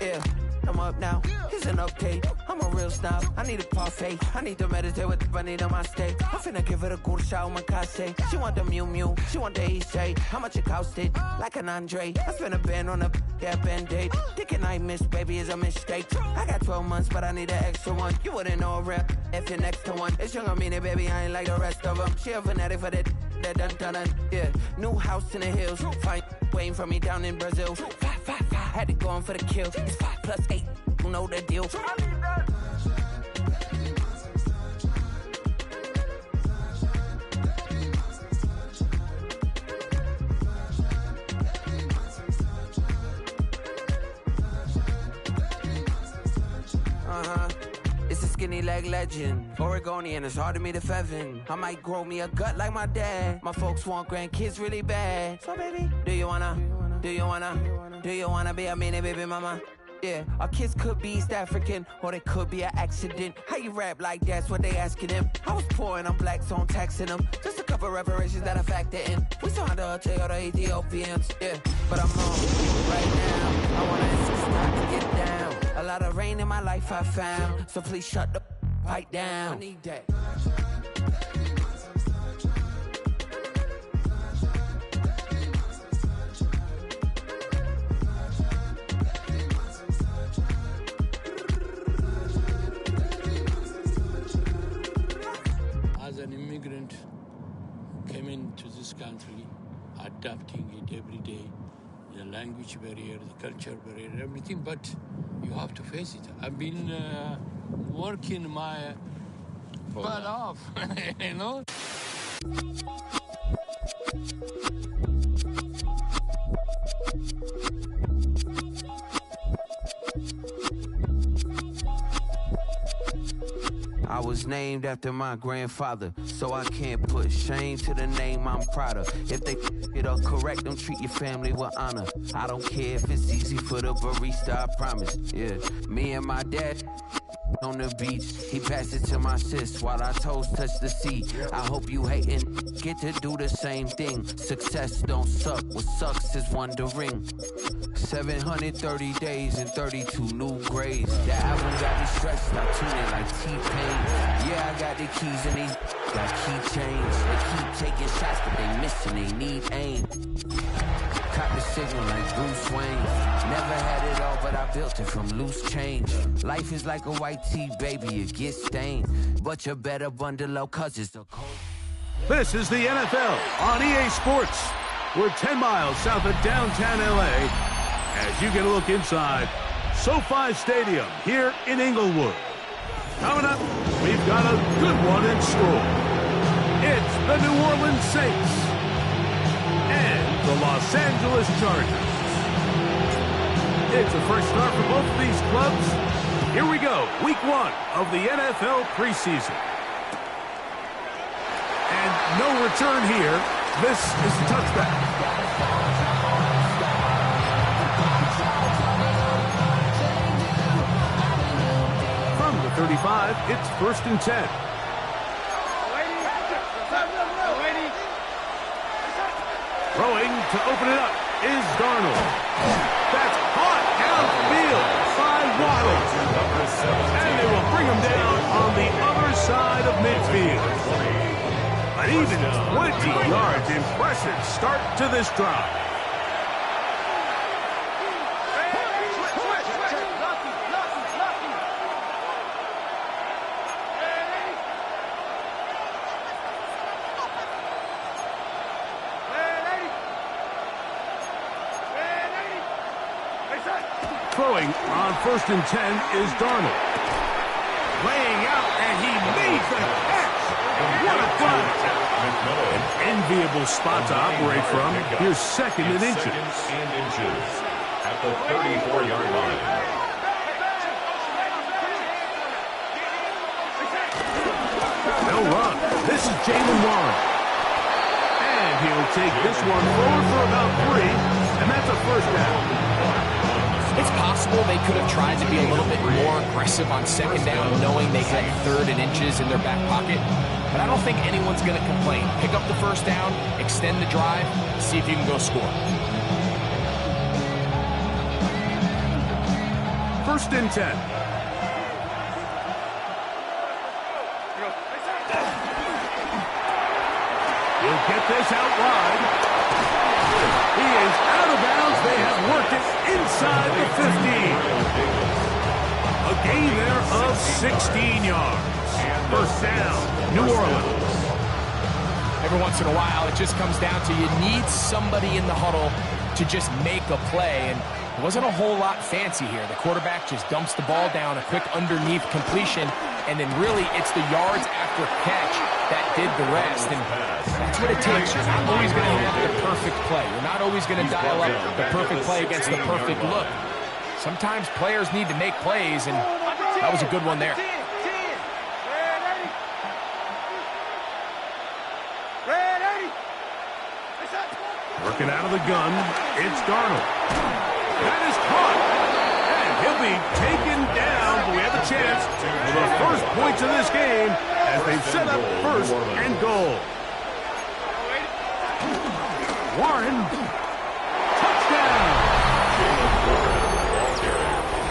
Yeah, I'm up now. Here's an update. I'm a real snob. I need a parfait. I need to meditate with the bunny on my steak. I'm finna give her a good shot my case. She want the Mew Mew. She want the EJ. How much it costed? Like an Andre. I spent a band on a that band-aid. Thinking I miss, baby, is a mistake. I got 12 months, but I need an extra one. You wouldn't know a rap if you're next to one. It's young, I mean it, baby, I ain't like the rest of them. She a fanatic for that dun. Yeah, new house in the hills. Fine, waiting for me down in Brazil. 5, had to go on for the kill. It's 5 plus 8, you know the deal. It's a skinny leg legend. Oregonian, it's hard to meet a Fevin. I might grow me a gut like my dad. My folks want grandkids really bad. So baby, do you wanna be a mini baby mama? Yeah, our kids could be East African, or they could be an accident. How you rap like that's what they asking him? I was poor and I'm black, so I'm taxing them. Just a couple reparations that I factor in. We saw the Toyota Ethiopians, yeah. But I'm on right now. I wanna insist not to get down. A lot of rain in my life I found, so please shut the pipe down. I need that. As an immigrant, came into this country, adapting it every day, the language barrier, the culture barrier, everything, but you have to face it. I've been working my butt off, you know? I was named after my grandfather, so I can't put shame to the name I'm proud of. If they it up correct, don't treat your family with honor. I don't care if it's easy for the barista, I promise. Yeah, me and my dad on the beach, he passed it to my sis while our toes touch the sea. I hope you hatin' get to do the same thing. Success don't suck, what sucks is wondering. 730 days and 32 new grades. That album got me stressed, I tune it like T-Pain. Yeah, I got the keys and these got keychains. They keep taking shots, but they missing, they need aim. Caught the signal like Bruce Wayne. Never had it all, but I built it from loose change. Life is like a white tee, baby, it gets stained. But you better bundle up, cause it's a cold. This is the NFL on EA Sports. We're 10 miles south of downtown LA as you get a look inside SoFi Stadium here in Inglewood. Coming up, we've got a good one in store. It's the New Orleans Saints and the Los Angeles Chargers. It's a fresh start for both of these clubs. Here we go, week 1 of the NFL preseason. And no return here. This is a touchback. From the 35, it's 1st and 10. Throwing to open it up is Darnold. That's caught downfield by Waddle. And they will bring him down on the other side of midfield. An even 20 yards. Impressive start to this drive. Throwing on 1st and 10 is Darnold. Laying out, and he made the catch. What a play. An enviable spot to operate from. Here's 2nd and inches. At the 34-yard line. They'll run. This is Jaylen Warren. And he'll take this one forward for about 3, and that's a 1st down. It's possible they could have tried to be a little bit more aggressive on 2nd down, knowing they had 3rd and inches in their back pocket. But I don't think anyone's going to complain. Pick up the 1st down, extend the drive, see if you can go score. 1st and 10. He'll get this out wide. He is out of bounds. They have worked it inside the 15. A gain there of 16 yards. 1st down, New Orleans. Every once in a while, it just comes down to you need somebody in the huddle to just make a play, and it wasn't a whole lot fancy here. The quarterback just dumps the ball down, a quick underneath completion, and then really it's the yards after catch that did the rest, and that's what it takes. You're not always going to have the perfect play. You're not always going to dial up the perfect play against the perfect look. Sometimes players need to make plays, and that was a good one there. Working out of the gun, it's Darnold. That is caught. And he'll be taken down, but we have a chance for the first points of this game as they set up 1st and goal. Warren. Touchdown.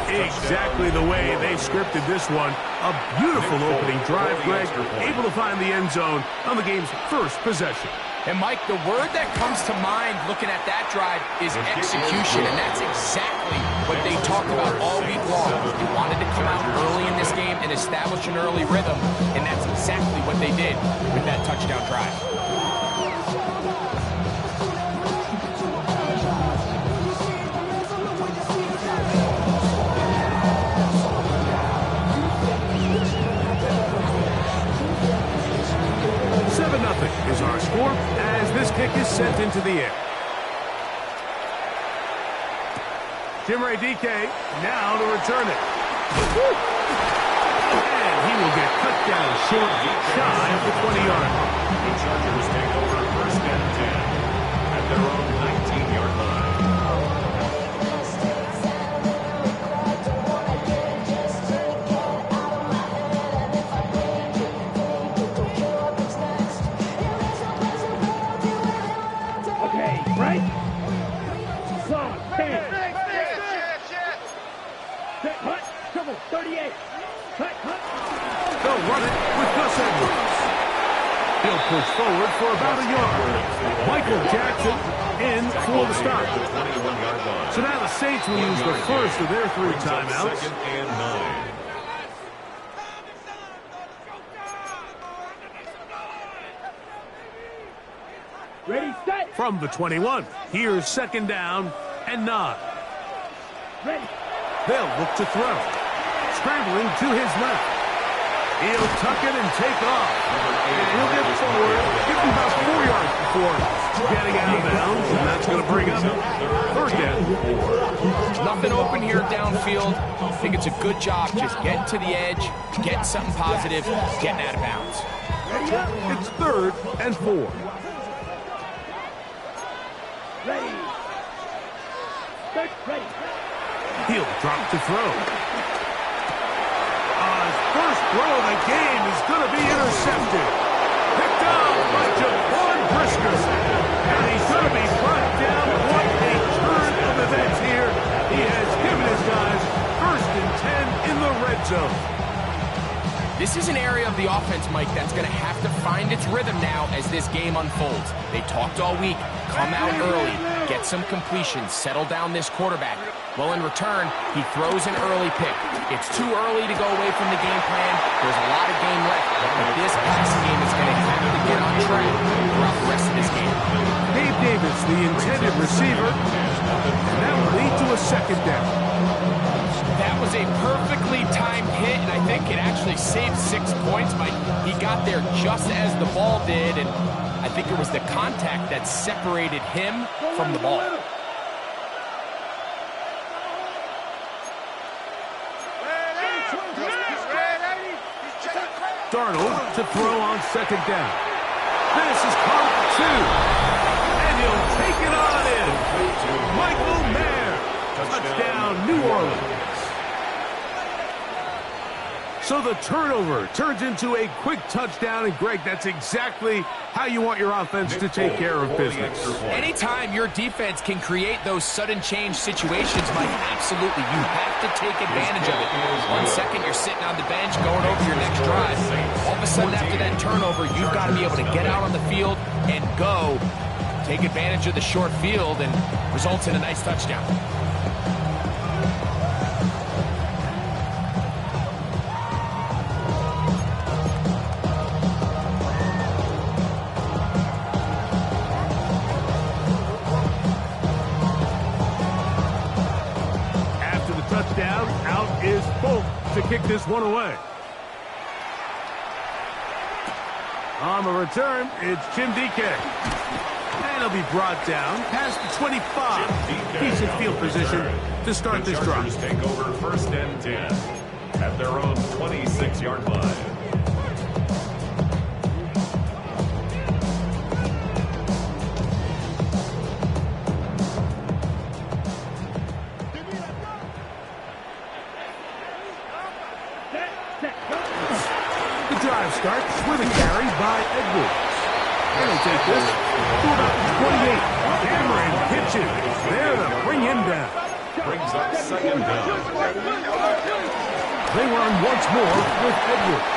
Exactly the way they scripted this one. A beautiful opening drive, Greg. Able to find the end zone on the game's first possession. And, Mike, the word that comes to mind looking at that drive is execution, and that's exactly what they talked about all week long. They wanted to come out early in this game and establish an early rhythm, and that's exactly what they did with that touchdown drive. 7-0 is our score as this kick is sent into the air. Chimere Dike now to return it. And he will get cut down short, shy of the 20-yard line. The Chargers take over 1st and 10 at their own 19-yard line. Right? Solid. 10. Cut. Trouble. 38. Cut. They'll run it with Gus Edwards. He'll push forward for about a yard. Michael Jackson in for the stop. So now the Saints will use the first of their 3 timeouts. 2nd and 9. Ready, set. From the 21, here's 2nd down and 9. Ready. They'll look to throw. Scrambling to his left. He'll tuck it and take off. And he'll get forward, give him about 4 yards before getting out of bounds, and that's going to bring up 3rd down. Nothing open here downfield. I think it's a good job just getting to the edge, getting something positive, getting out of bounds. It's 3rd and 4. Ready. Start. Ready. He'll drop to throw. His first throw of the game is going to be intercepted. Picked off by Jaquan Brisker. And he's going to be brought down. What a turn of events here. He has given his guys 1st and 10 in the red zone. This is an area of the offense, Mike, that's going to have to find its rhythm now as this game unfolds. They talked all week. Come out early, get some completions, settle down this quarterback. Well, in return, he throws an early pick. It's too early to go away from the game plan. There's a lot of game left, but this passing game is going to have to get on track throughout the rest of this game. Gabe Davis, the intended receiver, and that will lead to a 2nd down. That was a perfectly timed hit, and I think it actually saved 6 points. Mike, he got there just as the ball did, and I think it was the contact that separated him from the ball. Darnold to throw on 2nd down. This is caught 2. And he'll take it on in. Michael Mayer. Touchdown, New Orleans. So the turnover turns into a quick touchdown, and Greg, that's exactly how you want your offense to take care of business. Anytime your defense can create those sudden change situations, Mike, absolutely, you have to take advantage of it. 1 second, you're sitting on the bench, going over your next drive. All of a sudden, after that turnover, you've got to be able to get out on the field and go. Take advantage of the short field, and results in a nice touchdown. Out is Folk to kick this one away. On the return, it's Jim DK. And he'll be brought down past the 25. Decent field position to start this drive. Take over 1st and 10 at their own 26-yard line. Starts with a carry by Edwards. And he'll take this to about 28. Cameron pitches there to bring him down. Brings up 2nd down. They run once more with Edwards.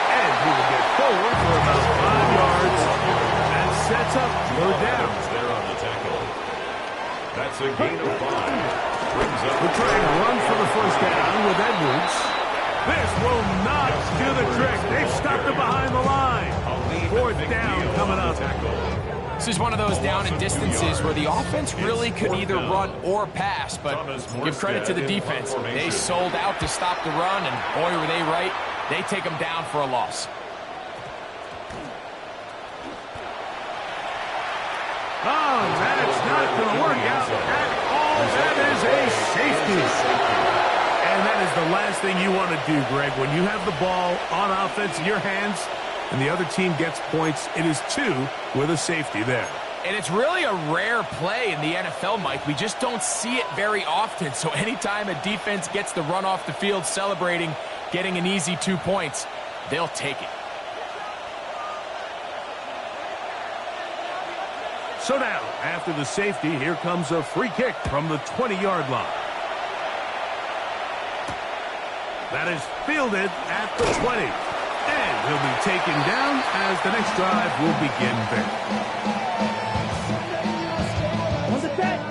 And he will get forward for about 5 yards. And sets up 3rd down. There on the tackle. That's a gain of 5. Brings up. We're trying to run for the 1st down with Edwards. This will not do the trick. They've stopped it behind the line. 4th down coming up. This is one of those down and distances where the offense really could either run or pass, but give credit to the defense. They sold out to stop the run, and boy, were they right. They take them down for a loss. Oh, that's not going to work out at all. That is a safety. And that is the last thing you want to do, Greg. When you have the ball on offense in your hands and the other team gets points, it is 2 with a safety there. And it's really a rare play in the NFL, Mike. We just don't see it very often. So anytime a defense gets the run off the field celebrating, getting an easy 2 points, they'll take it. So now, after the safety, here comes a free kick from the 20-yard line. That is fielded at the 20. And he'll be taken down as the next drive will begin there.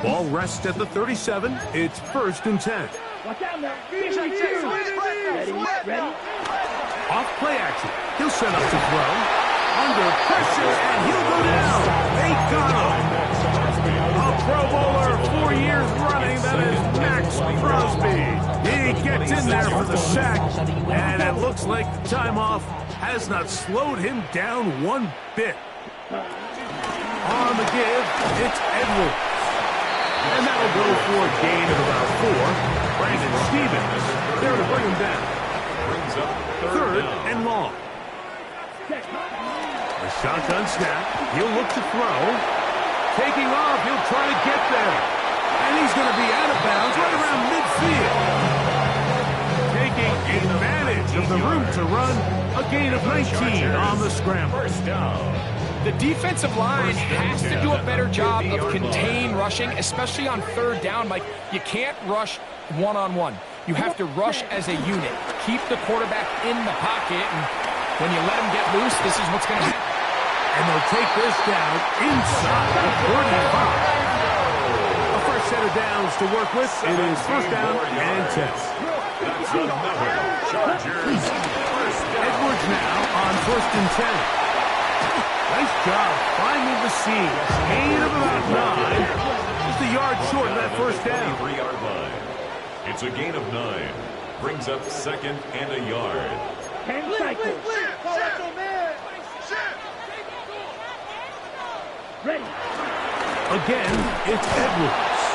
Ball rests at the 37. It's 1st and 10. Watch out now. Ready? Off play action. He'll set up to throw. Under pressure, and he'll go down. They got him. A Pro Bowler 4 years running. That is Max Crosby. He gets in there for the sack, and it looks like the time off has not slowed him down one bit. On the give, it's Edwards. And that'll go for a gain of about 4. Brandon Stevens there to bring him down. Brings up 3rd and long. A shotgun snap. He'll look to throw. Taking off, he'll try to get there. And he's going to be out of bounds right around midfield. Taking advantage of the room to run. A gain of 19 on the scramble. 1st down. The defensive line has to do a better job of contain rushing, especially on 3rd down. Like, you can't rush one-on-one. You have to rush as a unit. Keep the quarterback in the pocket, and when you let him get loose, this is what's going to happen. And they'll take this down inside the 45. A fresh set of downs to work with. It is 1st down and 10. That's another Chargers. Edwards now on 1st and 10. Nice job finding the seam. Gain of about 9. Just a yard short of that 1st down. 3-yard line. It's a gain of 9. Brings up 2nd and a yard. 10 cycles. Ready. Again, it's Edwards.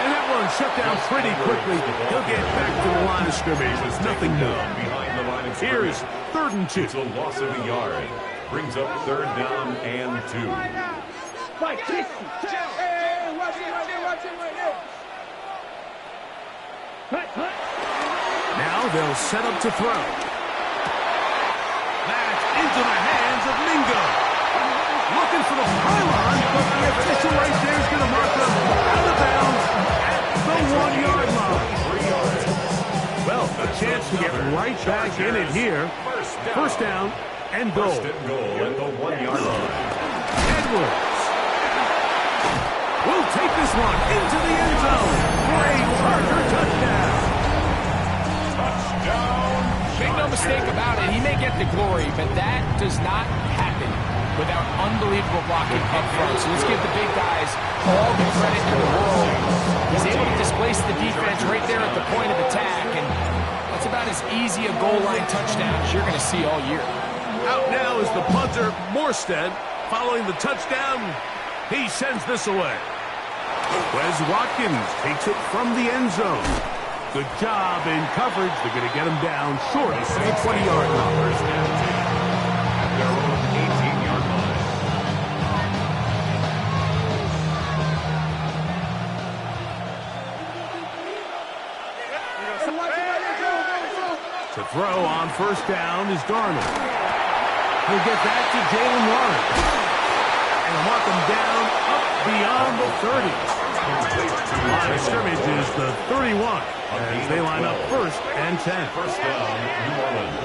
And that one shut down pretty quickly. He'll get back to the line of scrimmage. There's nothing more. Behind the line of scrimmage. Here's 3rd and 2. It's a loss of a yard. Brings up 3rd down and 2. Fight, kiss. Hey, watch it right there. Hut. Now they'll set up to throw. into the hands of Mingo. Looking for the pylon, but the official right there is going to mark them out of bounds at the 1-yard line. Well, a chance to get right back in it here. First down and goal. First and goal at the 1-yard line. Edwards will take this one into the end zone for a Charger touchdown. Touchdown. Make no mistake about it, he may get the glory, but that does not happen without unbelievable blocking up front. So let's give the big guys all the credit in the world. He's able to displace the defense right there at the point of attack, and that's about as easy a goal line touchdown as you're going to see all year. Out now is the punter, Morstead. Following the touchdown, he sends this away. Wes Watkins takes it from the end zone. Good job in coverage. They're going to get him down short of the 20-yard line. First down team at their own 18-yard line. To throw on first down is Darnold. He'll get back to Jalen Warren. And mark him down up beyond the 30. Line of scrimmage is the 31 as they line up first and 10. First down, New Orleans.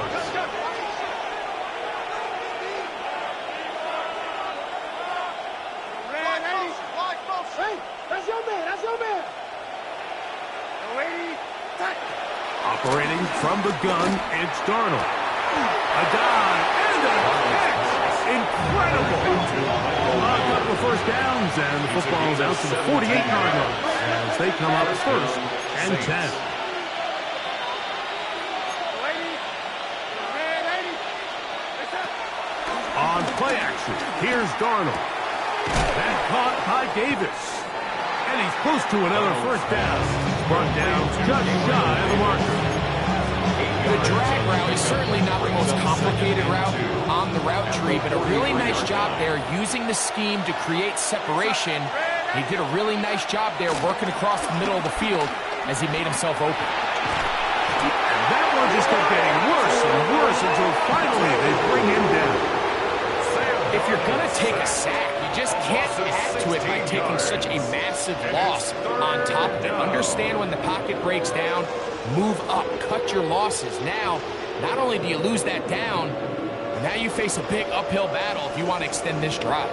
Hey, that's your man. That's your man. Operating from the gun, it's Darnold. A dive and a catch. Incredible. A couple of first downs, and the football's out to the 48-yard line as they come up first and 10. On play action, here's Darnold. That caught by Davis. And he's close to another first down. Brought down just shy of the marker. The drag route is certainly not the most complicated route on the route tree, but a really nice job there using the scheme to create separation. He did a really nice job there working across the middle of the field as he made himself open. And that one just kept getting worse and worse until finally they bring him down. If you're going to take a sack, you just can't add to it by taking such a massive loss on top of it. Understand when the pocket breaks down, move up, cut your losses. Now, not only do you lose that down, but now you face a big uphill battle if you want to extend this drive.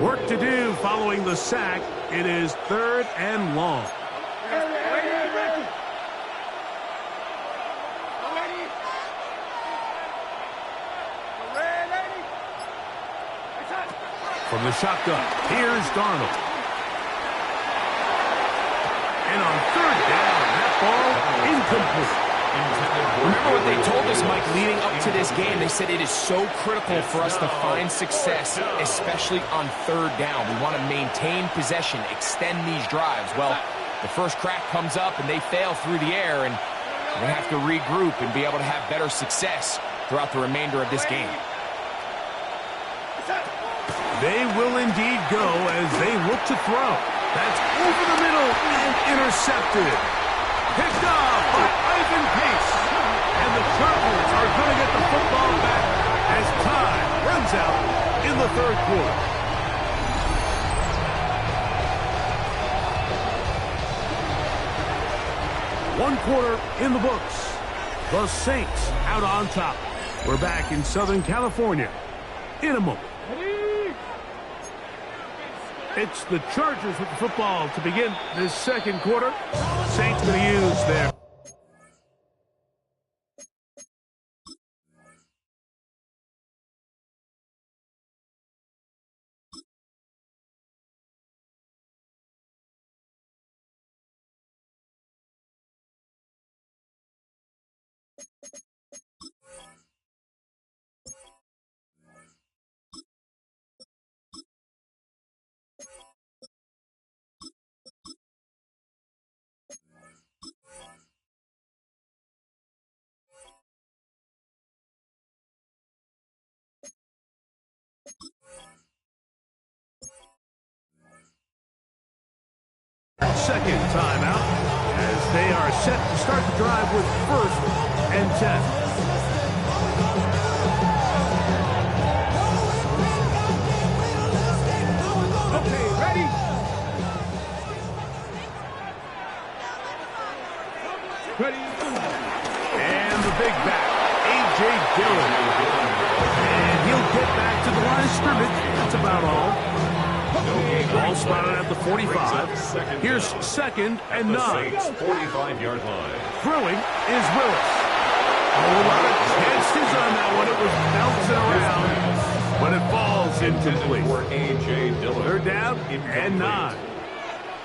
Work to do following the sack. It is third and long. From the shotgun, here's Darnold. And on third down, that ball incomplete. Remember what they told us, Mike, leading up to this game? They said it is so critical for us to find success, especially on third down. We want to maintain possession, extend these drives. Well, the first crack comes up and they fail through the air, and they have to regroup and be able to have better success throughout the remainder of this game. They will indeed go as they look to throw. That's over the middle and intercepted. Picked off by Ivan Pace. And the Chargers are going to get the football back as time runs out in the third quarter. One quarter in the books. The Saints out on top. We're back in Southern California in a moment. It's the Chargers with the football to begin this second quarter. Saints going to use their... Second timeout as they are set to start the drive with first and 10. Okay, ready? Ready? And the big back, A.J. Dillon. And he'll get back to the line of scrimmage. That's about all. Ball spotted at the 45. Here's second and 9. 45-yard line. Throwing is Willis. A lot of chances on that one. It was bouncing around, but it falls incomplete. For A.J. Dillon. Third down and 9.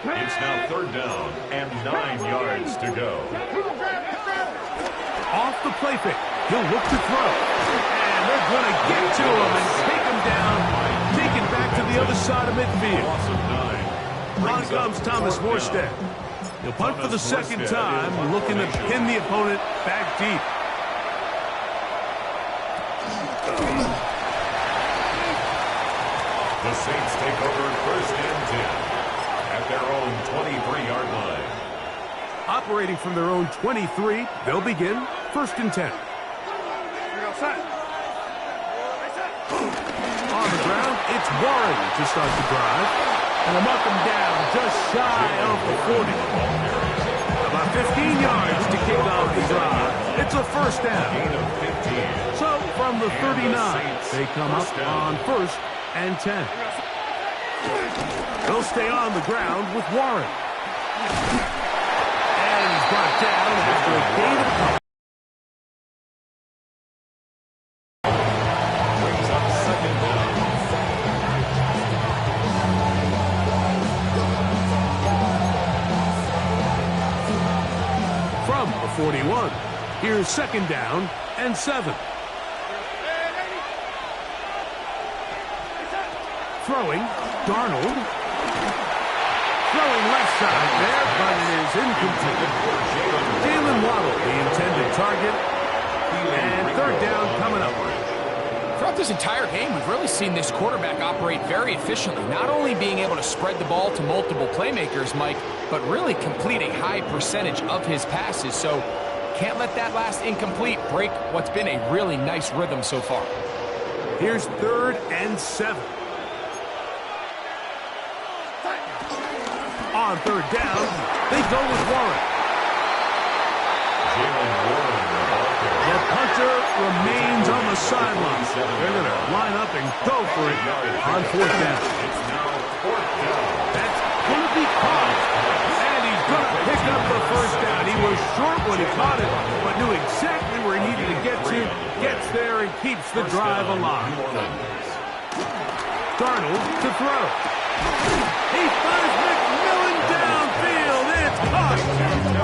It's now third down and 9 yards to go. Off the play fake. He'll look to throw. And they're going to get to him and take him down. Take it back to the other side of midfield. Loss of 9. On comes Thomas Morstead. He'll punt for the second time, looking to pin the opponent back deep. The Saints take over first and 10 at their own 23-yard line. Operating from their own 23, they'll begin first and 10. On the ground, it's Warren to start the drive. And they'll mark him down just shy of the 40. About 15 yards to kick off the drive. It's a first down. Gain of 15. So from the 39, they come up on first and 10. They'll stay on the ground with Warren. And he's brought down after a gain of a couple. Brings up second down. From the 41, here's second down and 7. Throwing, Darnold. Throwing left side there, but it is incomplete. Jalen Waddle, the intended target. And third down coming up. Throughout this entire game, we've really seen this quarterback operate very efficiently, not only being able to spread the ball to multiple playmakers, Mike, but really complete a high percentage of his passes. So can't let that last incomplete break what's been a really nice rhythm so far. Here's third and 7. On third down, they go with Warren. Jalen Warren. The punter remains on the sideline. They're going to line up and go for it on fourth down. It's now fourth down. That's going to be caught. And he's going to pick up the first down. He was short when he caught it, but knew exactly where he needed to get to. Gets there and keeps the drive alive. Darnold to throw. He finds McMillan downfield. It's caught.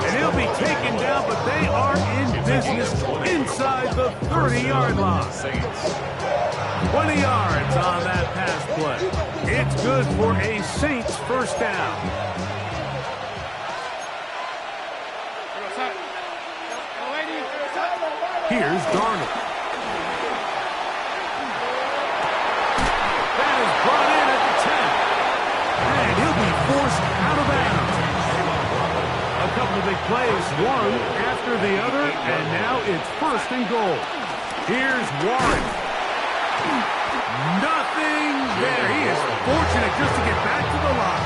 And he'll be taken down, but they are in business inside the 30-yard line. 20 yards on that pass play. It's good for a Saints first down. Here's Darnold. That is brought in at the 10. And he'll be forced out of bounds. A couple of big plays, one after the other, and now it's first and goal. Here's Warren. Nothing there. He is fortunate just to get back to the line.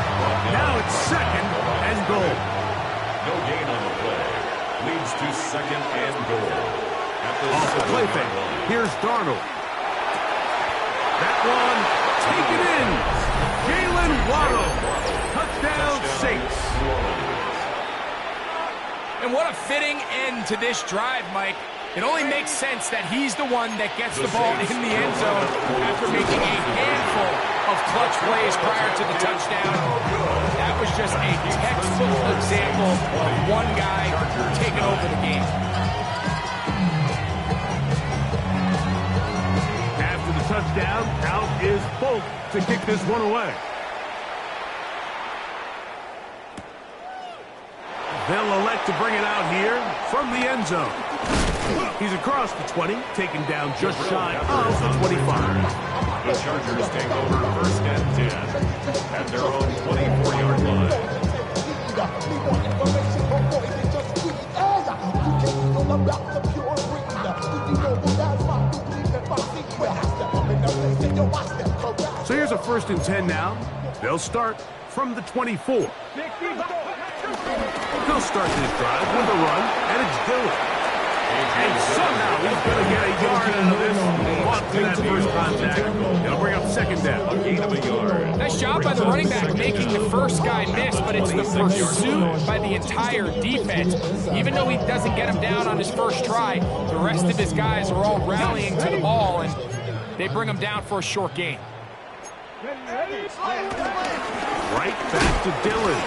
Now it's second and goal. No gain on the play. Leads to second and goal. Off the play fake. Here's Darnold. That one, take it in. Jalen Waddle. Touchdown Saints. And what a fitting end to this drive, Mike. It only makes sense that he's the one that gets the ball in the end zone after making a handful of clutch plays prior to the touchdown. That was just a textbook example of one guy taking over the game. After the touchdown, out is Folk to kick this one away. They'll elect to bring it out here from the end zone. He's across the 20, taken down just shy of the 25. The Chargers take over first and 10 at their own 24-yard line. So here's a 1st and 10 now. They'll start from the 24. They'll start this drive with a run, and it's Dillon. And somehow he's going to get a yard out of this. Fought to that first contact. It'll bring up 2nd down. A gain of a yard. Nice job by the running back making the first guy miss, but it's the pursuit by the entire defense. Even though he doesn't get him down on his first try, the rest of his guys are all rallying to the ball, and they bring him down for a short gain. Right back to Dillon.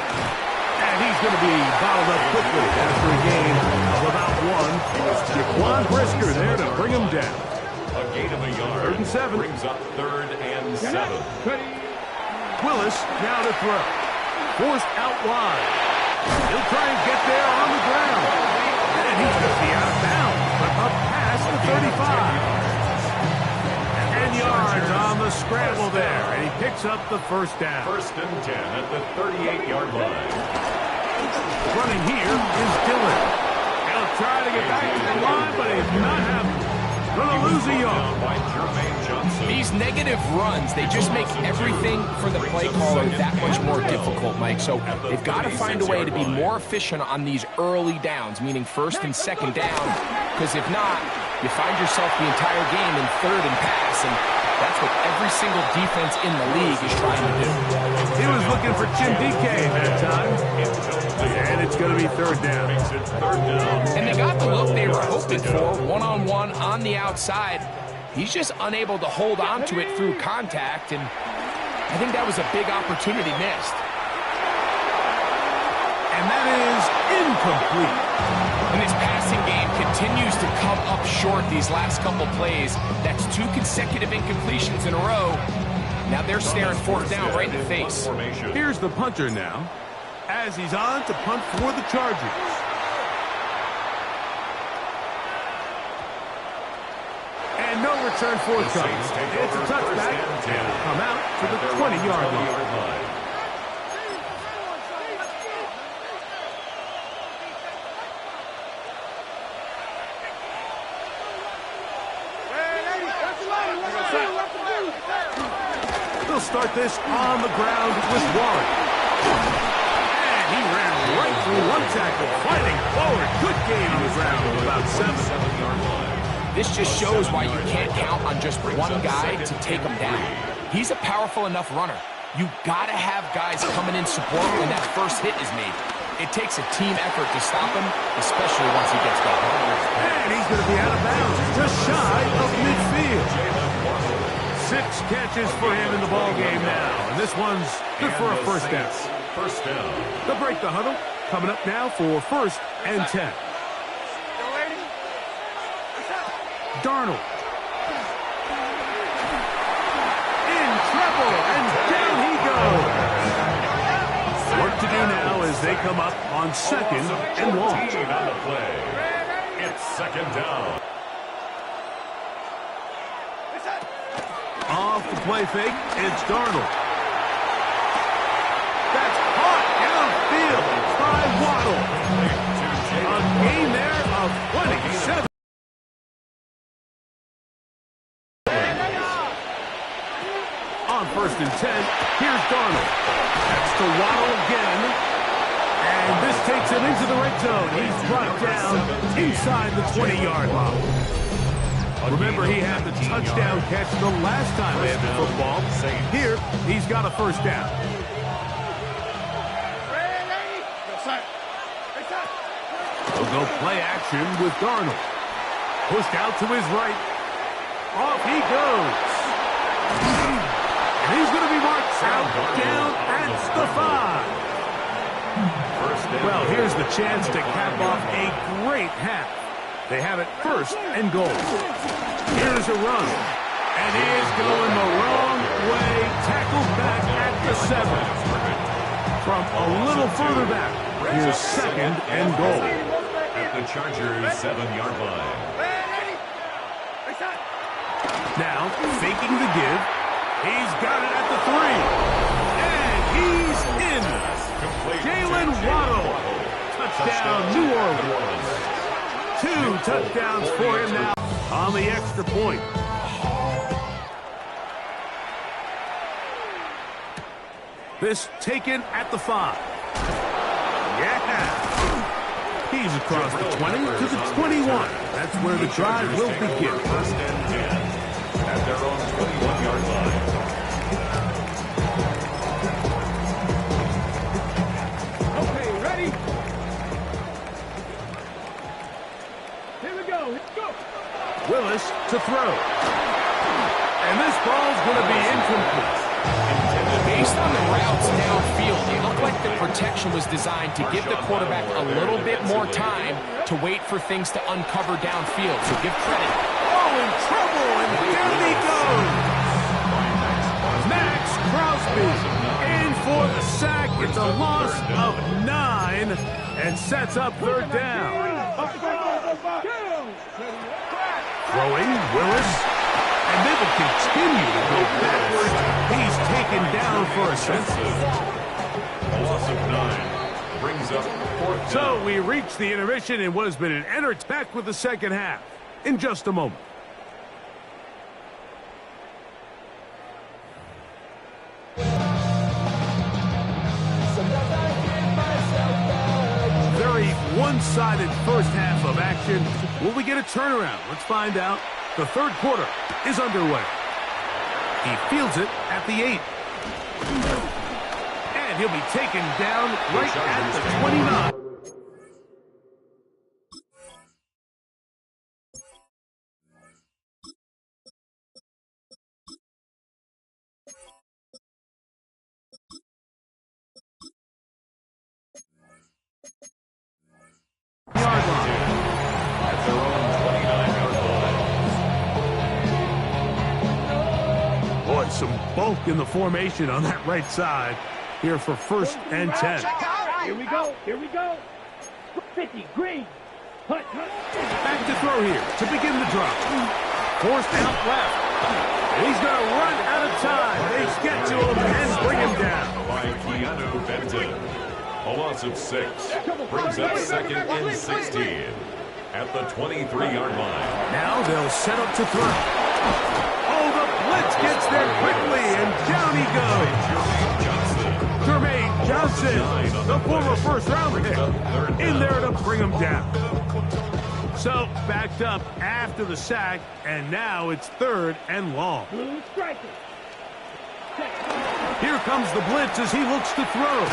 And he's going to be bottled up quickly after a gain of about 1. Jaquan Brisker there to bring him down. A gain of a yard. 3rd and 7. Brings up 3rd and 7. Willis now to throw. Forced out wide. He'll try and get there on the ground. And he's going to be out of bounds, but up past the 35. 10 yards on the scramble there, and he picks up the 1st down. 1st and 10 at the 38-yard line. Running here is Dillon. He'll try to get back to the line, but he's not happening. Going to lose a yard. By Jermaine Johnson. These negative runs, they just make everything for the play caller that much more difficult, Mike. So they've got to find a way to be more efficient on these early downs, meaning 1st and 2nd down, because if not, you find yourself the entire game in 3rd and pass, and that's what every single defense in the league is trying to do. He was looking for Chindike that time, and it's going to be 3rd down. And they got the look they were hoping for, one-on-one on the outside. He's just unable to hold on to it through contact, and I think that was a big opportunity missed. And that is incomplete. And this passing game continues to come up short these last couple plays. That's 2 consecutive incompletions in a row. Now they're staring 4th down right in the face. Here's the punter now, as he's on to punt for the Chargers. And no return forthcoming. It's a touchback, and will come out to the 20-yard line. They'll start this on the ground with Warren. And he ran right through 1 tackle, fighting forward. Good gain on the ground of about 7-yard line. This just shows why you can't count on just one guy to take him down. He's a powerful enough runner. You got to have guys coming in support when that first hit is made. It takes a team effort to stop him, especially once he gets going. And he's going to be out of bounds, just shy of midfield. 6 catches for him in the ball game now, and this one's good for a 1st down. 1st down. They'll break the huddle. Coming up now for 1st and 10. Darnold. In trouble, and down he goes. Work to do now as they come up on 2nd and long. On the play. It's 2nd down. Off the play fake, it's Darnold. That's caught downfield by Waddle. A gain there of 27. On 1st and 10, here's Darnold. That's to Waddle again. And this takes him into the red zone. He's brought down inside the 20-yard line. Remember, he had the touchdown catch the last time they had the football. Here, he's got a 1st down. They'll go play action with Darnold. Pushed out to his right. Off he goes. And he's going to be marked out down at the 5. Well, here's the chance to cap off a great half. They have it 1st and goal. Here's a run. And he is going the wrong way. Tackled back at the 7. From a little further back, here's 2nd and goal. At the Chargers' 7-yard line. Now, faking the give. He's got it at the 3. And he's in. Jalen Waddle. Touchdown, New Orleans. 2 touchdowns for him now on the extra point. This taken at the 5. Yeah. He's across the 20 to the 21. That's where the drive will begin. First and 10 at their own 21-yard line. Okay, ready? Here we go. Let's go. Willis to throw. And this ball's going to be incomplete. Based on the routes downfield, it looked like the protection was designed to give the quarterback a little bit more time to wait for things to uncover downfield. So give credit. Oh, in trouble, and down he goes. Max Crosby in for the sack. It's a loss of 9 and sets up third down. Throwing, Willis. And they will continue to go backwards. He's taken down for a senseless. A loss of 9 brings up fourth down. So we reach the intermission in what has been an entertainment. Back with the second half in just a moment. Very one-sided first half of action. Will we get a turnaround? Let's find out. The third quarter is underway. He fields it at the 8. And he'll be taken down right at the 29. Yard line. At their own 29-yard line. Boy, some bulk in the formation on that right side here for first and 10. Here we go. Here we go. 50, green. Hut, hut. Back to throw here to begin the drop. Forced out left. And he's going to run out of time. They get to him and bring him down. By Keanu Benton. A loss of 6 brings up second and 16 at the 23-yard line. Now they'll set up to throw. Oh, the blitz gets there quickly, and down he goes. Jermaine Johnson, the former first-round pick, in there to bring him down. So, backed up after the sack, and now it's third and long. Blue striker. Here comes the blitz as he looks to throw.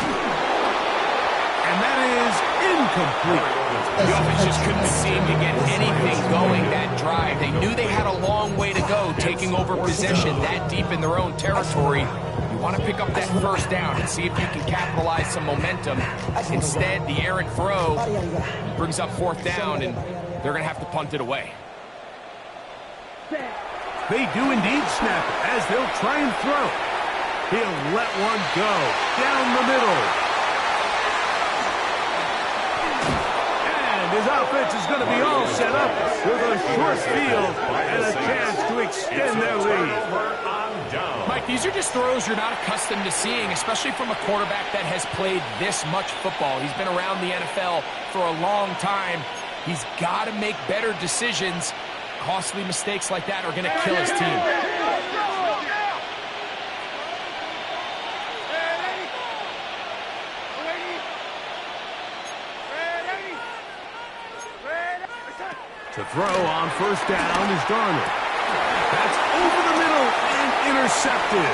And that is incomplete. The offense just couldn't seem to get anything going that drive. They knew they had a long way to go taking over possession that deep in their own territory. You want to pick up that first down and see if you can capitalize some momentum. Instead, the errant throw brings up fourth down, and they're going to have to punt it away. They do indeed snap it as they'll try and throw. He'll let one go down the middle. His offense is going to be all set up with a short field and a chance to extend their lead. Mike, these are just throws you're not accustomed to seeing, especially from a quarterback that has played this much football. He's been around the NFL for a long time. He's got to make better decisions. Costly mistakes like that are going to kill his team. To throw on first down is Darnold. That's over the middle and intercepted.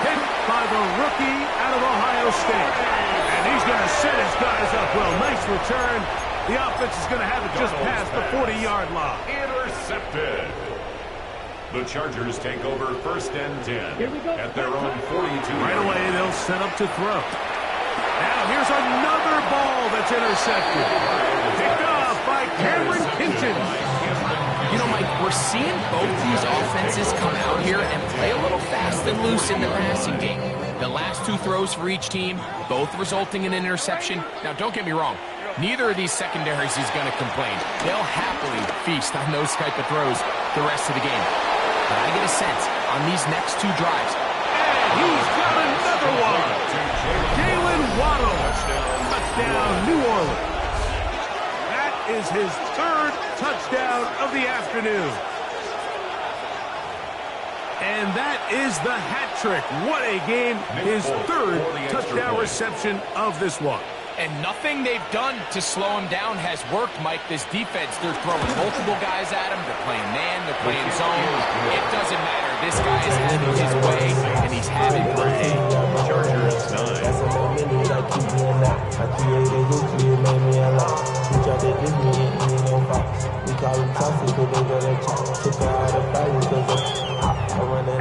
Hit by the rookie out of Ohio State. And he's going to set his guys up well. Nice return. The offense is going to have it just past the 40-yard line. Intercepted. The Chargers take over first and 10 at their own 42. Right away, they'll set up to throw. Now here's another ball that's intercepted. Picked off by Cameron Kinton. You know, Mike, we're seeing both these offenses come out here and play a little fast and loose in the passing game. The last two throws for each team, both resulting in an interception. Now, don't get me wrong. Neither of these secondaries is going to complain. They'll happily feast on those type of throws the rest of the game. But I get a sense on these next two drives. And he's got another one. Jalen Waddle. Touchdown, New Orleans. That is his third touchdown of the afternoon. And that is the hat trick. What a game. His third touchdown reception of this one. And nothing they've done to slow him down has worked, Mike. This defense, they're throwing multiple guys at him. They're playing man, they're playing zone. It doesn't matter. This guy is heading his way, and he's having a day. Chargers 9.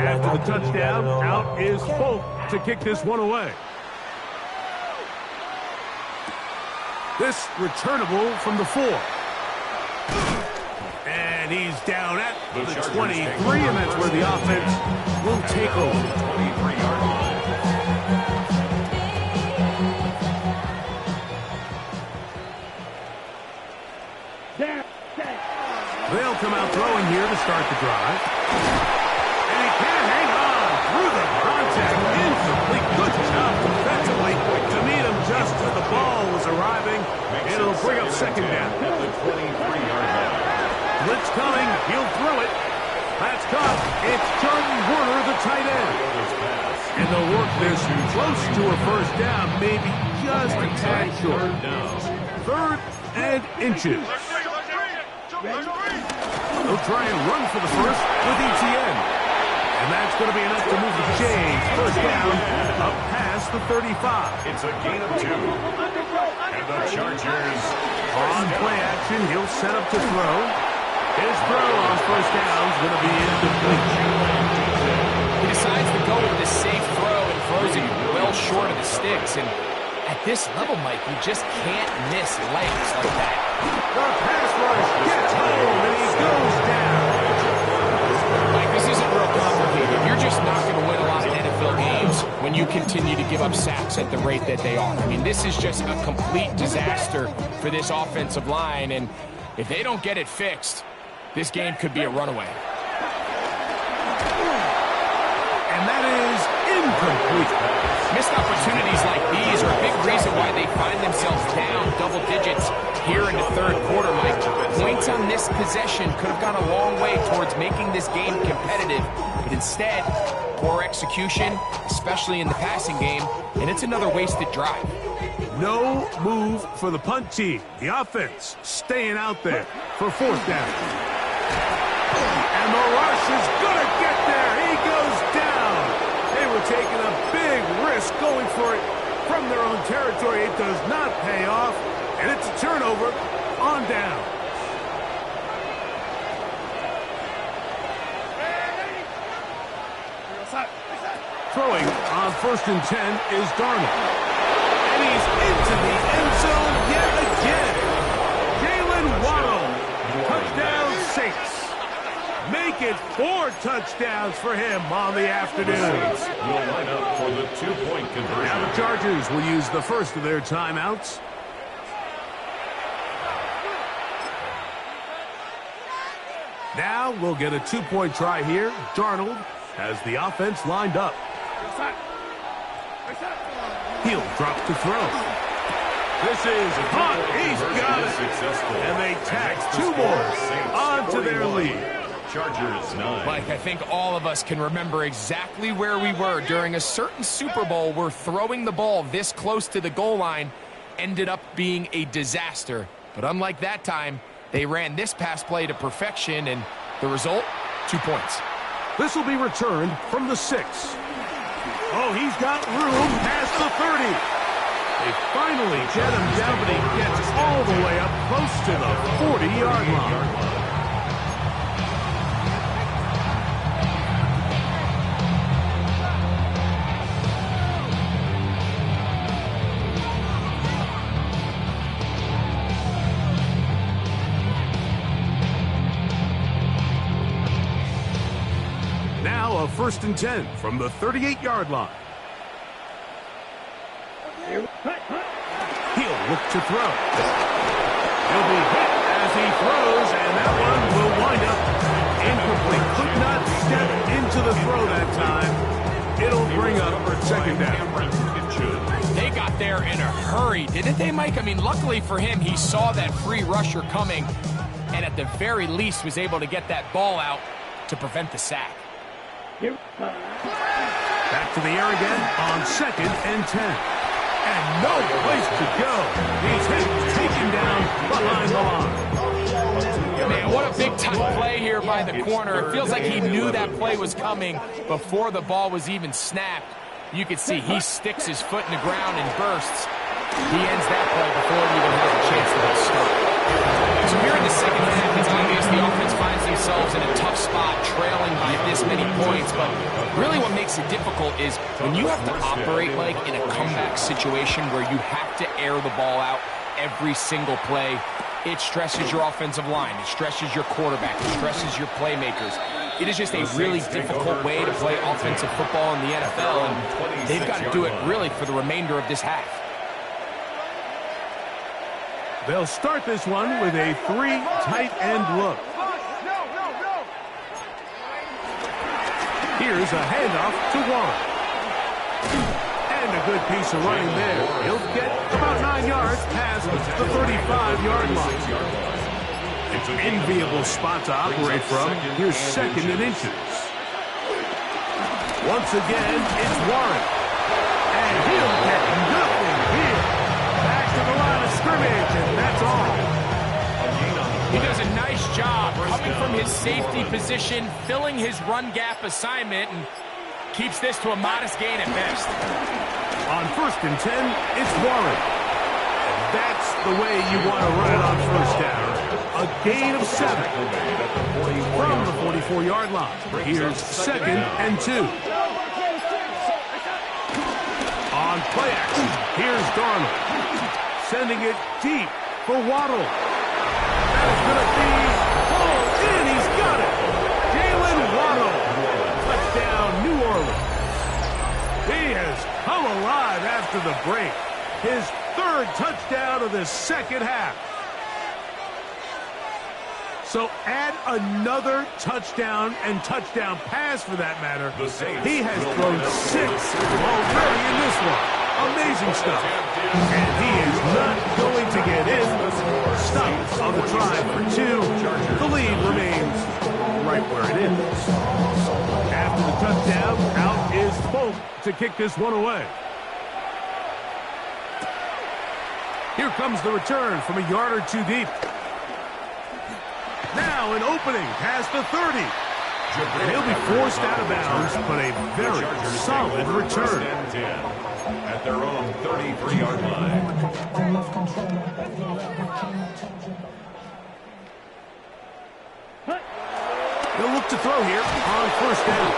After the touchdown, out is Folk to kick this one away. This returnable from the 4. And he's down at the 23, and that's where the offense will take over. 23-yard line. They'll come out throwing here to start the drive. And he can't hang on through the contact. Incomplete. Good job defensively to meet him just as the ball was arriving. It'll bring up second down. At the 23-yard line. Blitz coming. He'll throw it. That's caught. It's Jordan Werner, the tight end. And they'll work this close to a first down, maybe just a tad short. 3rd and inches. They'll try and run for the first with ETN. And that's going to be enough to move the chains. First down, up past the 35. It's a gain of 2. And the Chargers on play action, he'll set up to throw. His throw on first down is going to be incomplete. He decides to go with the safe throw and throws it well short of the sticks. And at this level, Mike, you just can't miss legs like that. The pass rush gets home, and he goes down. Mike, this isn't real complicated. You're just not going to win a lot of NFL games when you continue to give up sacks at the rate that they are. I mean, this is just a complete disaster for this offensive line, and if they don't get it fixed, this game could be a runaway. And that is incomplete. Missed opportunities like these are a big reason why they find themselves down double digits here in the 3rd quarter, Mike. Points on this possession could have gone a long way towards making this game competitive, but instead, poor execution, especially in the passing game, and it's another wasted drive. No move for the punt team. The offense staying out there for 4th down. And the rush is going to get there. He goes down. They were taking a big risk going for it from their own territory. It does not pay off, and it's a turnover on down. Throwing on 1st and 10 is Darnold. And he's into the end zone yet again. Jalen Waddle, touchdown Saints. Make it 4 touchdowns for him on the afternoon. Will line up for the 2-point conversion. Now the Chargers will use the first of their timeouts. Now we'll get a 2-point try here. Darnold has the offense lined up. He'll drop to throw. This is caught. He's got it. And they tack 2 more onto their lead. Chargers 9. Mike, I think all of us can remember exactly where we were during a certain Super Bowl where throwing the ball this close to the goal line ended up being a disaster. But unlike that time, they ran this pass play to perfection, and the result, 2 points. This will be returned from the 6. Oh, he's got room past the 30. They finally get him down, but he gets all the way up close to the 40-yard line. Now a 1st and 10 from the 38-yard line. He'll look to throw. He'll be hit as he throws, and that one will wind up incomplete. Could not step into the throw that time. It'll bring up 2nd down. They got there in a hurry, didn't they, Mike? I mean, luckily for him, he saw that free rusher coming and at the very least was able to get that ball out to prevent the sack. Back to the air again on 2nd and 10. And no place to go. He's taken down behind the line. Man, what a big-time play here by the corner. It feels like he knew that play was coming before the ball was even snapped. You can see he sticks his foot in the ground and bursts. He ends that play before it even has a chance to get started. So here in the second half, it's obvious the offense finds themselves in a tough spot, trailing by this many points. But really what makes it difficult is when you have to operate like in a comeback situation where you have to air the ball out every single play. It stresses your offensive line. It stresses your quarterback. It stresses your playmakers. It is just a really difficult way to play offensive football in the NFL, and they've got to do it really for the remainder of this half. They'll start this one with a 3 tight end look. Here's a handoff to Warren. And a good piece of running there. He'll get about 9 yards past the 35-yard line. It's an enviable spot to operate from. Here's 2nd and inches. Once again, it's Warren. And he'll get nothing here. Back to the line of scrimmage, and that's all. He does a nice job coming from his safety position, filling his run gap assignment, and keeps this to a modest gain at best. On 1st and 10, it's Warren. That's the way you want to run it on 1st down. A gain of 7 from the 44-yard line. Here's 2nd and 2. On play action, here's Darnold. Sending it deep for Waddle. That is going to be pulled in. He's got it. Jalen Waddle. Touchdown, New Orleans. He has come alive after the break. His 3rd touchdown of the second half. So add another touchdown and touchdown pass for that matter. He has thrown 6 already in this one. Amazing stuff. And he is not going to get in. Stops on the try for 2. The lead remains right where it is. After the touchdown, out is Folk to kick this one away. Here comes the return from a yard or 2 deep. Now an opening past the 30. And he'll be forced out of bounds, but a very solid return. At their own 33-yard line. He'll look to throw here on 1st down.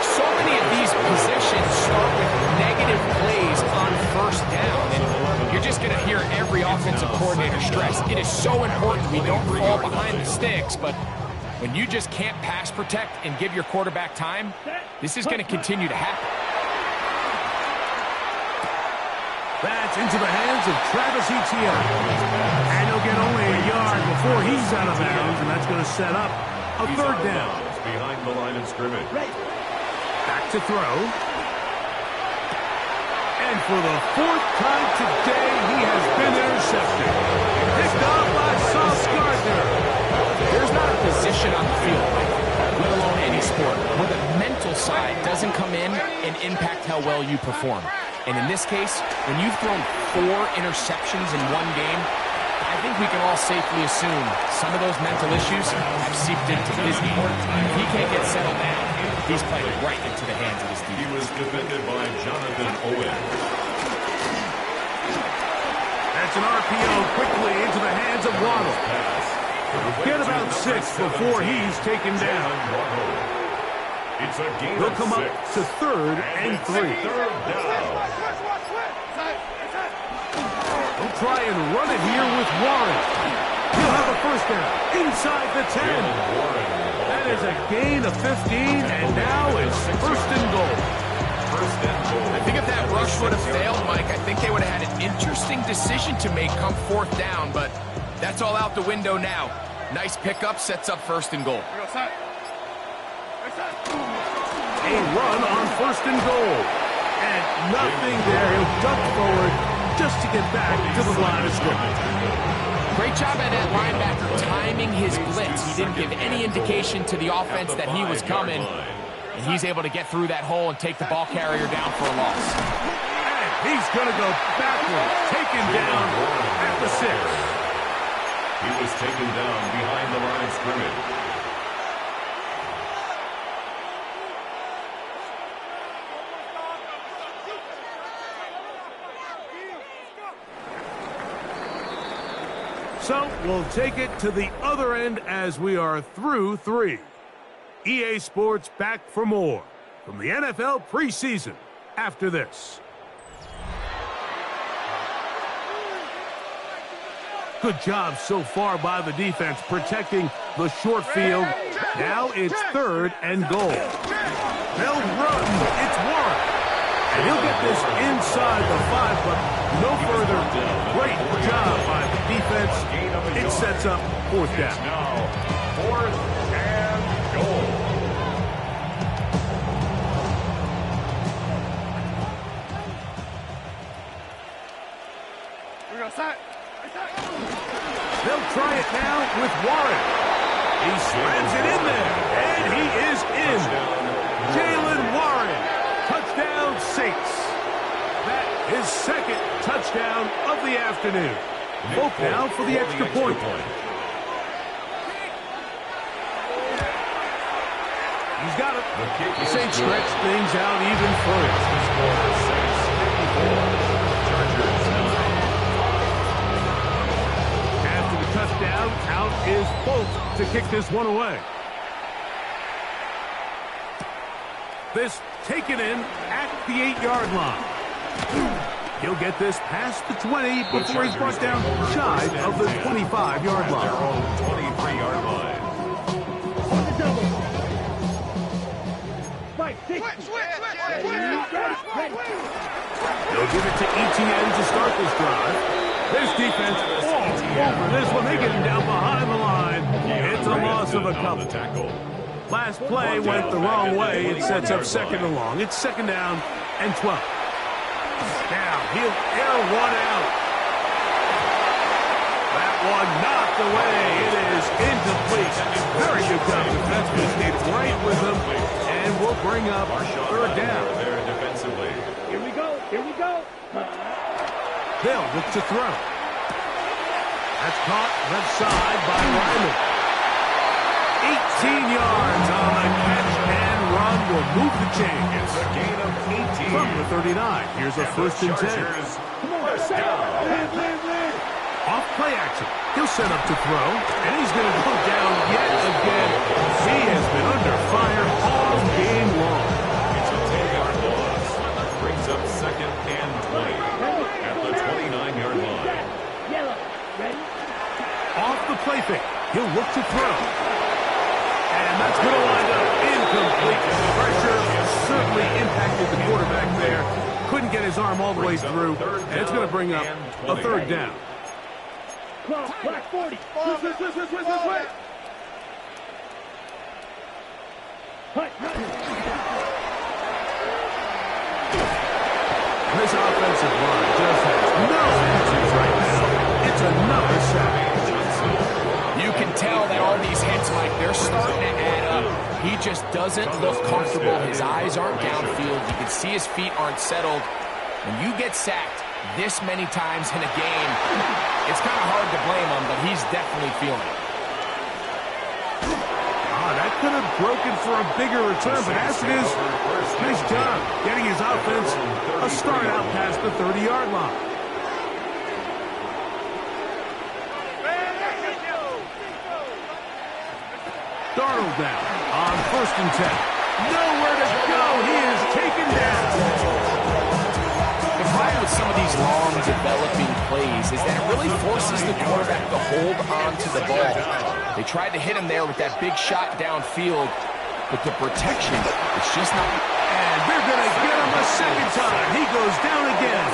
So many of these possessions start with negative plays on 1st down, and you're just going to hear every offensive coordinator stress. It is so important we don't fall behind the sticks, but when you just can't pass protect and give your quarterback time, this is going to continue to happen. That's into the hands of Travis Etienne. And he'll get only a yard before he's out of bounds, and that's going to set up a 3rd down. Behind the line of scrimmage. Back to throw. And for the 4th time today, he has been intercepted. Picked off by Sauce Gardner. There's not a position on the field, let alone any sport, where the mental side doesn't come in and impact how well you perform. And in this case, when you've thrown 4 interceptions in one game, I think we can all safely assume some of those mental issues have seeped into his game. If he can't get settled down, he's playing right into the hands of his defense. He was defended by Jonathan Owen. That's an RPO quickly into the hands of Waddle. Get about 6 before he's taken down. It's a gain He'll come up to 3rd and 3. 3rd down. He'll try and run it here with Warren. He'll have a 1st down inside the 10. That is a gain of 15, and now it's 1st and goal. I think if that rush would have failed, Mike, I think they would have had an interesting decision to make come 4th down, but that's all out the window now. Nice pickup, sets up 1st and goal. A run on 1st and goal. And nothing there. He'll dump forward just to get back to the line of scrimmage. Great job by that linebacker timing his blitz. He didn't give any indication to the offense that he was coming. And he's able to get through that hole and take the ball carrier down for a loss. And he's going to go backwards, taken down at the 6. He was taken down behind the line of scrimmage. So we'll take it to the other end as we are through 3. EA Sports back for more from the NFL preseason after this. Good job so far by the defense protecting the short field. Now it's 3rd and goal. They'll run. It's Warren. And he'll get this inside the 5, but no further. Great job by the defense. It sets up 4th down. Now, 4th and goal. They'll try it now with Warren. He slams it in there, and he is in. Jaylen Warren, touchdown Saints. That is 2nd touchdown of the afternoon. Both now for the extra point. He's got it. The Saints stretch things out even further. After the touchdown, out is Bolt to kick this one away. This taken in at the 8-yard line. He'll get this past the 20 before he's brought down shy of the 25-yard line. Their own 23-yard line. They'll give it to ETN to start this drive. This defense all over this one. They get him down behind the line. It's a loss of a couple. Last play went the wrong way. It sets up 2nd and long. It's 2nd down and 12. Now he'll air one out. That one knocked away. It is incomplete. Very good job. Defenseman stayed right with him, and we'll bring up 3rd down. There defensively. Here we go. Here we go. They'll look to throw. That's caught left side by Ryman. 18 yards on the catch and run will move the chains. It's a gain of 18. From the 39. Here's a 1st and 10. First down. Off play action. He'll set up to throw, and he's going to go down yet again. He has been under fire all game long. It's a 10-yard loss. Brings up 2nd and 20 at the 29-yard line. Off the play fake. He'll look to throw. And that's going to wind up incomplete. Pressure certainly impacted the quarterback there. Couldn't get his arm all the way through, and it's going to bring up a 3rd down. Black 40. This offensive line just has no answers right now. It's another sack. You can tell that all these hits, Mike, they're starting to add up. He just doesn't look comfortable. His eyes aren't downfield. You can see his feet aren't settled. When you get sacked this many times in a game, it's kind of hard to blame him, but he's definitely feeling it. That could have broken for a bigger return, but as it is, nice job getting his offense a start out past the 30-yard line. Darnold now on 1st and 10. Nowhere to go. He is taken down. The problem with some of these long developing plays is that it really forces the quarterback to hold on to the ball. They tried to hit him there with that big shot downfield, but the protection, it's just not. And they're going to get him a 2nd time. He goes down again.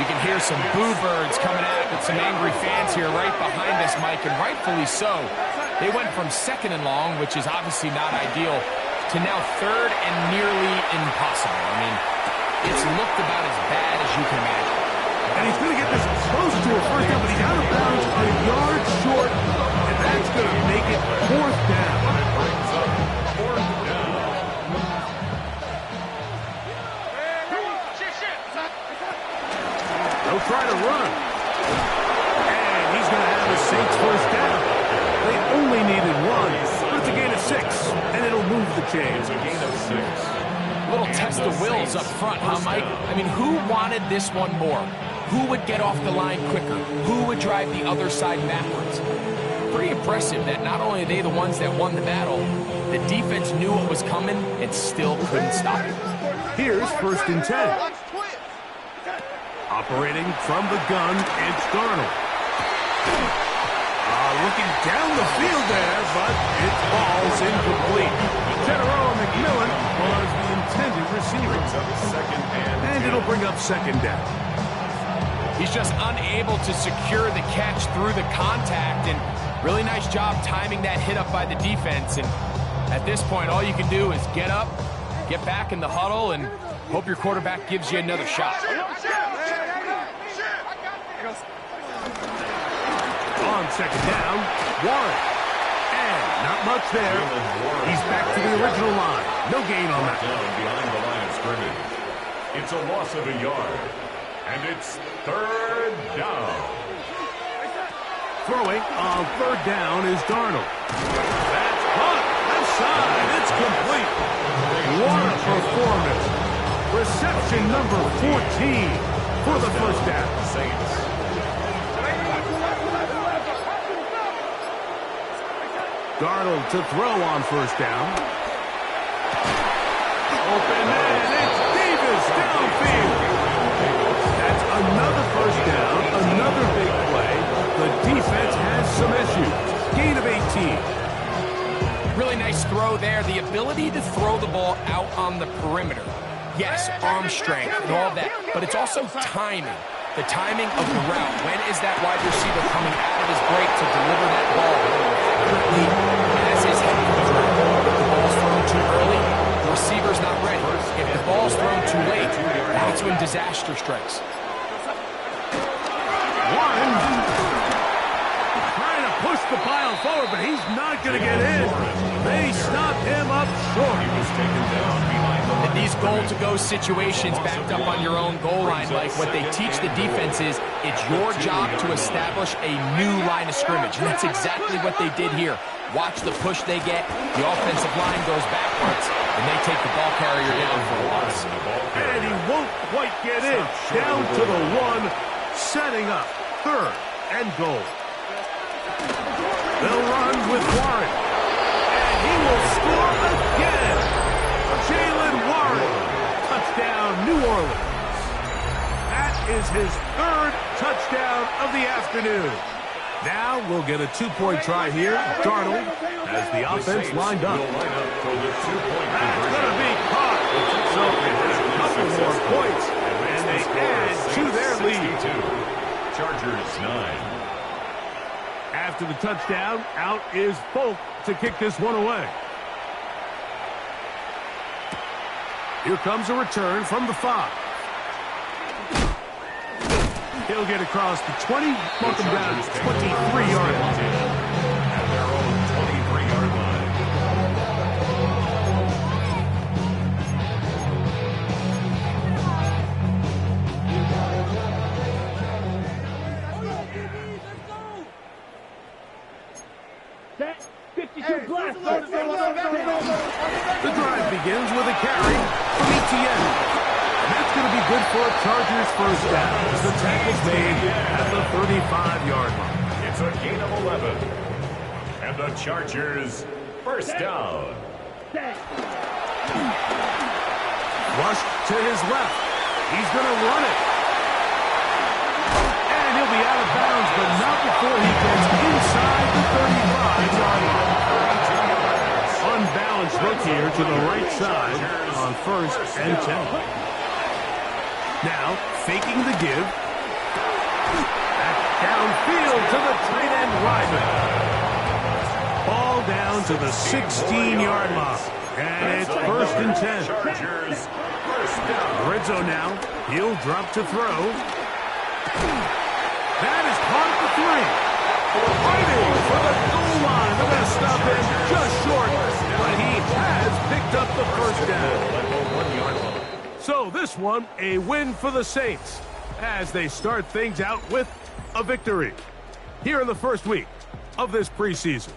You can hear some boo birds coming out with some angry fans here right behind us, Mike, and rightfully so. They went from 2nd and long, which is obviously not ideal, to now third and nearly impossible. I mean, it's looked about as bad as you can imagine. And he's going to get this close to a first down, but he's out of bounds a yard short, and that's going to make it fourth down. Brings up fourth down. They'll try to run. And he's going to have a Saints first down. They only needed one, but it's a gain of 6, and it'll move the chains. It's a gain of 6. Little test of wills up front, huh, Mike? I mean, who wanted this one more? Who would get off the line quicker? Who would drive the other side backwards? Pretty impressive that not only are they the ones that won the battle, the defense knew what was coming and still couldn't stop it. Here's first and 10. Operating from the gun, it's Darnold. Looking down the field there, but it falls incomplete. General McMillan was the intended receiver. And it'll bring up second down. He's just unable to secure the catch through the contact, and really nice job timing that hit up by the defense. And at this point, all you can do is get up, get back in the huddle, and hope your quarterback gives you another shot. On second down, Warren. And not much there. He's back to the original line. No gain on that. Down behind the line of scrimmage. It's a loss of a yard. And it's third down. Throwing on third down is Darnold. That's caught. Left side. It's complete. What a performance. Reception number 14 for the first down. Saints. Darnold to throw on first down. Open man, it's Davis downfield. That's another first down, another big play. The defense has some issues. Gain of 18. Really nice throw there. The ability to throw the ball out on the perimeter. Yes, arm strength and all that, but it's also timing. The timing of the route. When is that wide receiver coming out of his break to deliver that ball? Accurately as his head comes around. If the ball's thrown too early, the receiver's not ready. If the ball's thrown too late, that's when disaster strikes. Warren trying to push the pile forward, but he's not going to get in. They stop him up short. He was taken down behind the line. In these goal-to-go situations backed up on your own goal line, like what they teach the defense is it's your job to establish a new line of scrimmage. And that's exactly what they did here. Watch the push they get. The offensive line goes backwards, and they take the ball carrier down for a loss. And he won't quite get in. Down to the 1, setting up third and goal. They'll run with Warren. And he will score again. Jaylen Warren. Touchdown, New Orleans. That is his third touchdown of the afternoon. Now we'll get a 2-point try here. Darnold has the offense lined up. Will line up for the 2-point That's conversion. going to be caught. So it's a couple more points, and they add to their lead. 62. Chargers 9. After the touchdown, out is Folk to kick this one away. Here comes a return from the 5. He'll get across the 20, mark him down to 23-yard line. At their own 23-yard line. The drive begins with a carry from Etienne. And that's going to be good for a Chargers first down as the tackle's made at the 35-yard line. It's a gain of 11. And the Chargers first down. Rush to his left. He's going to run it. And he'll be out of bounds, but not before he gets inside the 35-yard line. Unbalanced look here to the right side on first and 10. Now, faking the give. Back downfield to the tight end Ryman. Ball down to the 16-yard line. And and 10. Chargers, first down. Red zone now. He'll drop to throw. That is caught at the 3. Fighting for the goal line. They're going to stop him just short, but he has picked up the first down. So this one, a win for the Saints as they start things out with a victory here in the first week of this preseason.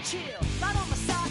Chill, right on my side.